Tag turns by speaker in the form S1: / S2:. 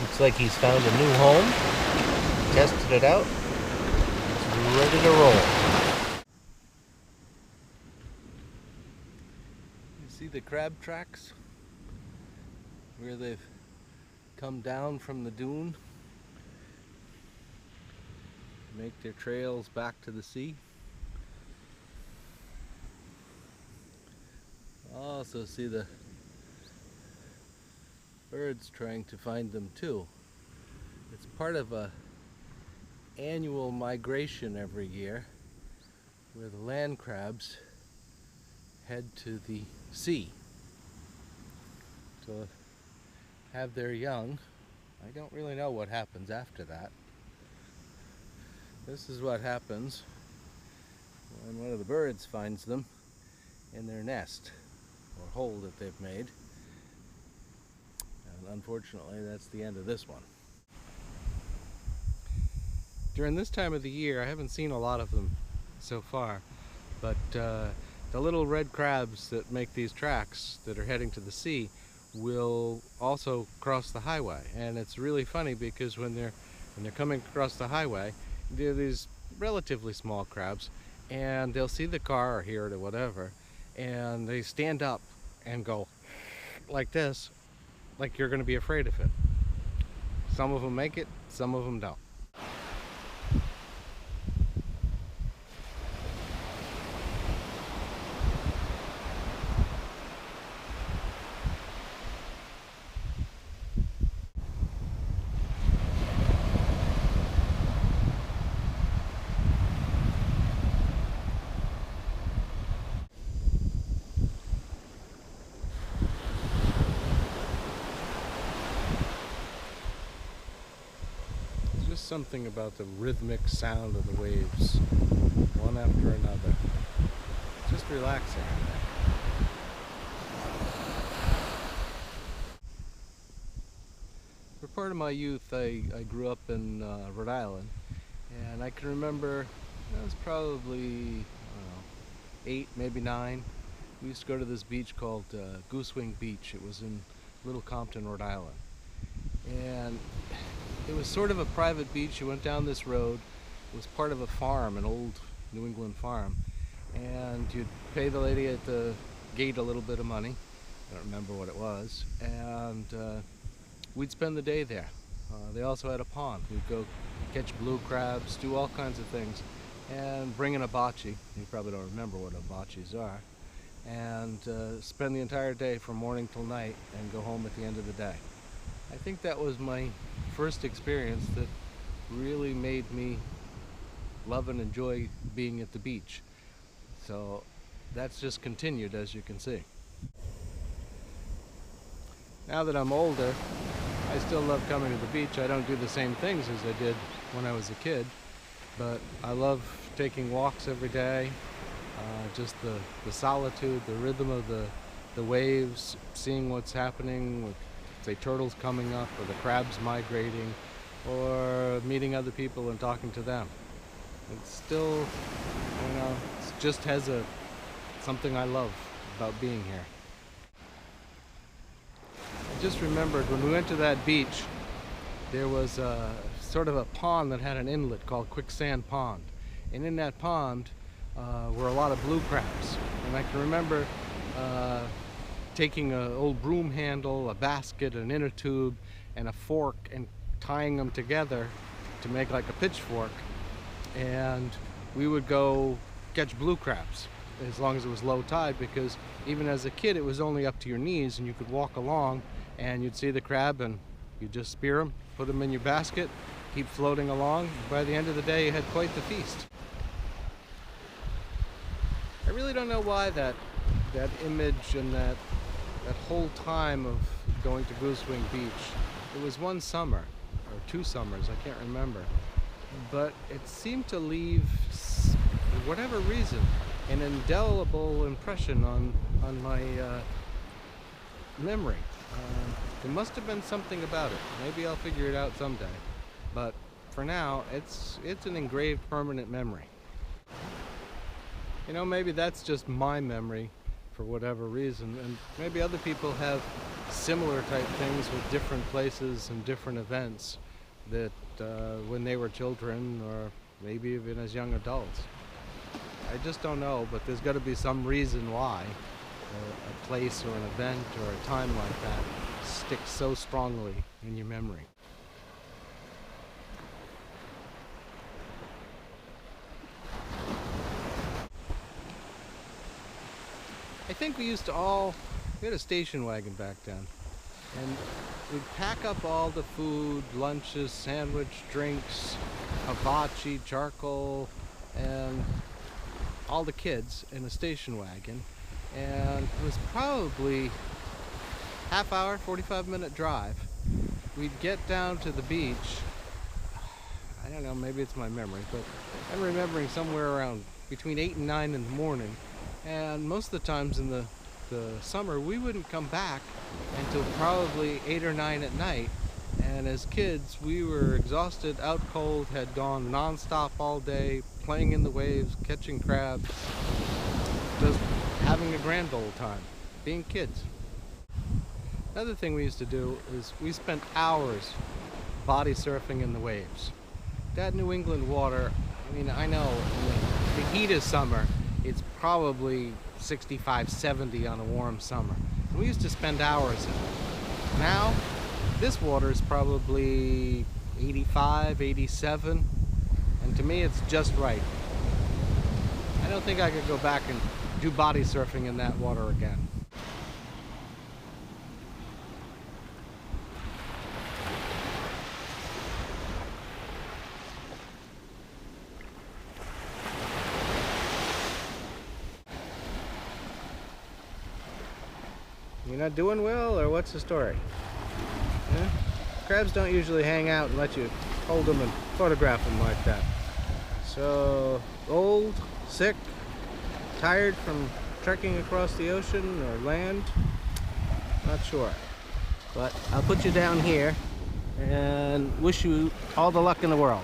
S1: Looks like he's found a new home, tested it out, he's ready to roll. You see the crab tracks where they've come down from the dune, make their trails back to the sea. Also see the birds trying to find them too. It's part of a annual migration every year where the land crabs head to the sea to have their young. I don't really know what happens after that. This is what happens when one of the birds finds them in their nest or hole that they've made. And unfortunately, that's the end of this one. During this time of the year, I haven't seen a lot of them so far, but the little red crabs that make these tracks that are heading to the sea will also cross the highway. And it's really funny because when they're coming across the highway, they're these relatively small crabs, and they'll see the car or hear it or whatever, and they stand up and go like this, like you're going to be afraid of it. Some of them make it, some of them don't. Just something about the rhythmic sound of the waves, one after another. Just relaxing. For part of my youth, I grew up in Rhode Island, and I can remember I was probably, I don't know, 8, maybe 9. We used to go to this beach called Goosewing Beach. It was in Little Compton, Rhode Island. And it was sort of a private beach. You went down this road. It was part of a farm, an old New England farm. And you'd pay the lady at the gate a little bit of money. I don't remember what it was. And we'd spend the day there. They also had a pond. We'd go catch blue crabs, do all kinds of things, and bring in a bocce. You probably don't remember what bocces are. And spend the entire day from morning till night and go home at the end of the day. I think that was my first experience that really made me love and enjoy being at the beach. So that's just continued, as you can see. Now that I'm older, I still love coming to the beach. I don't do the same things as I did when I was a kid, but I love taking walks every day. Just the solitude, the rhythm of the waves, seeing what's happening with, say, turtles coming up or the crabs migrating, or meeting other people and talking to them. It's still, it just has something I love about being here. I just remembered when we went to that beach, there was sort of a pond that had an inlet called Quicksand Pond. And in that pond were a lot of blue crabs. And I can remember taking an old broom handle, a basket, an inner tube, and a fork, and tying them together to make like a pitchfork. And we would go catch blue crabs as long as it was low tide, because even as a kid it was only up to your knees, and you could walk along and you'd see the crab and you'd just spear them, put them in your basket, keep floating along. By the end of the day you had quite the feast. I really don't know why that image and that whole time of going to Goosewing Beach, it was one summer or 2 summers, I can't remember, but it seemed to leave, for whatever reason, an indelible impression on my memory. There must have been something about it. Maybe I'll figure it out someday, but for now it's an engraved permanent memory. You know, maybe that's just my memory for whatever reason, and maybe other people have similar type things with different places and different events that when they were children or maybe even as young adults. I just don't know, but there's got to be some reason why a place or an event or a time like that sticks so strongly in your memory. I think we had a station wagon back then, and we'd pack up all the food, lunches, sandwich, drinks, hibachi, charcoal, and all the kids in a station wagon, and it was probably half hour, 45-minute drive. We'd get down to the beach. I don't know, maybe it's my memory, but I'm remembering somewhere around between 8 and 9 in the morning, and most of the times in the summer we wouldn't come back until probably 8 or 9 at night. And as kids, we were exhausted, out cold, had gone non-stop all day, playing in the waves, catching crabs, just having a grand old time, being kids. Another thing we used to do is we spent hours body surfing in the waves. That New England water, I mean, I know in the heat of summer, it's probably 65, 70 on a warm summer. And we used to spend hours in it. Now, this water is probably 85, 87, and to me it's just right. I don't think I could go back and do body surfing in that water again. You're not doing well, or what's the story? Yeah? Crabs don't usually hang out and let you hold them and photograph them like that. So, old, sick, tired from trekking across the ocean or land? Not sure. But I'll put you down here and wish you all the luck in the world.